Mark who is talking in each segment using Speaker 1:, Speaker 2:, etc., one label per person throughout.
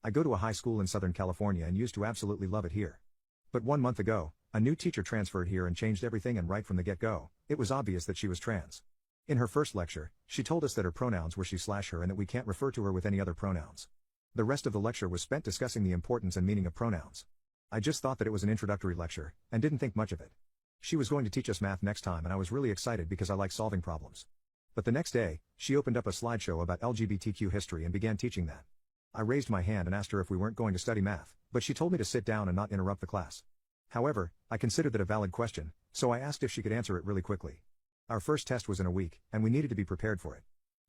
Speaker 1: I go to a high school in Southern California and used to absolutely love it here. But 1 month ago, a new teacher transferred here and changed everything, and right from the get-go, it was obvious that she was trans. In her first lecture, she told us that her pronouns were she/her and that we can't refer to her with any other pronouns. The rest of the lecture was spent discussing the importance and meaning of pronouns. I just thought that it was an introductory lecture, and didn't think much of it. She was going to teach us math next time, and I was really excited because I like solving problems. But the next day, she opened up a slideshow about LGBTQ history and began teaching that. I raised my hand and asked her if we weren't going to study math, but she told me to sit down and not interrupt the class. However, I considered that a valid question, so I asked if she could answer it really quickly. Our first test was in a week, and we needed to be prepared for it.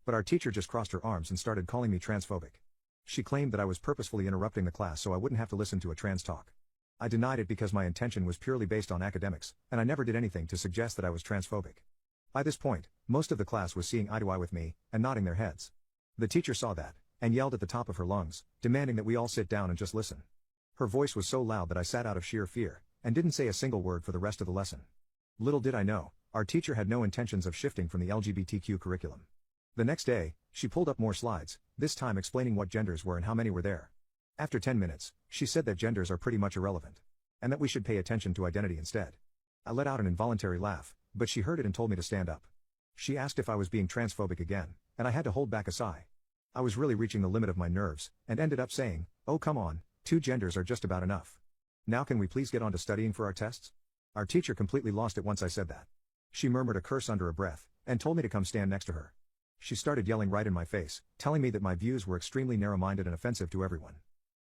Speaker 1: But our teacher just crossed her arms and started calling me transphobic. She claimed that I was purposefully interrupting the class so I wouldn't have to listen to a trans talk. I denied it because my intention was purely based on academics, and I never did anything to suggest that I was transphobic. By this point, most of the class was seeing eye to eye with me, and nodding their heads. The teacher saw that, and yelled at the top of her lungs, demanding that we all sit down and just listen. Her voice was so loud that I sat out of sheer fear, and didn't say a single word for the rest of the lesson. Little did I know, our teacher had no intentions of shifting from the LGBTQ curriculum. The next day, she pulled up more slides, this time explaining what genders were and how many were there. After 10 minutes, she said that genders are pretty much irrelevant, and that we should pay attention to identity instead. I let out an involuntary laugh, but she heard it and told me to stand up. She asked if I was being transphobic again, and I had to hold back a sigh. I was really reaching the limit of my nerves, and ended up saying, "Oh come on, 2 genders are just about enough. Now can we please get on to studying for our tests?" Our teacher completely lost it once I said that. She murmured a curse under her breath, and told me to come stand next to her. She started yelling right in my face, telling me that my views were extremely narrow-minded and offensive to everyone.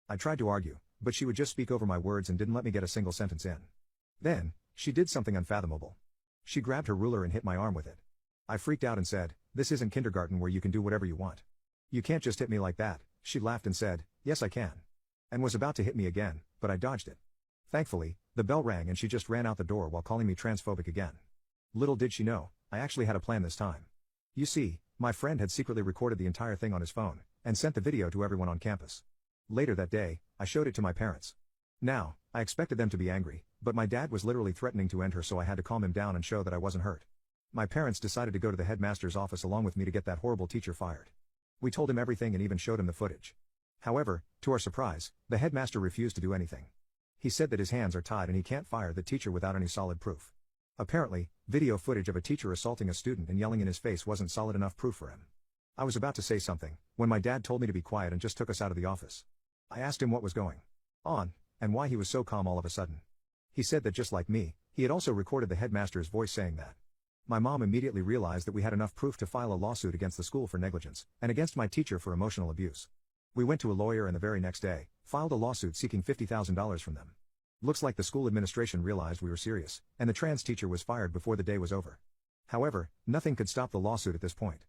Speaker 1: I tried to argue, but she would just speak over my words and didn't let me get a single sentence in. Then, she did something unfathomable. She grabbed her ruler and hit my arm with it. I freaked out and said, "This isn't kindergarten where you can do whatever you want. You can't just hit me like that." She laughed and said, "Yes I can." And was about to hit me again, but I dodged it. Thankfully, the bell rang and she just ran out the door while calling me transphobic again. Little did she know, I actually had a plan this time. You see, my friend had secretly recorded the entire thing on his phone, and sent the video to everyone on campus. Later that day, I showed it to my parents. Now, I expected them to be angry, but my dad was literally threatening to end her, so I had to calm him down and show that I wasn't hurt. My parents decided to go to the headmaster's office along with me to get that horrible teacher fired. We told him everything and even showed him the footage. However, to our surprise, the headmaster refused to do anything. He said that his hands are tied and he can't fire the teacher without any solid proof. Apparently, video footage of a teacher assaulting a student and yelling in his face wasn't solid enough proof for him. I was about to say something, when my dad told me to be quiet and just took us out of the office. I asked him what was going on, and why he was so calm all of a sudden. He said that just like me, he had also recorded the headmaster's voice saying that. My mom immediately realized that we had enough proof to file a lawsuit against the school for negligence, and against my teacher for emotional abuse. We went to a lawyer and the very next day, filed a lawsuit seeking $50,000 from them. Looks like the school administration realized we were serious, and the trans teacher was fired before the day was over. However, nothing could stop the lawsuit at this point.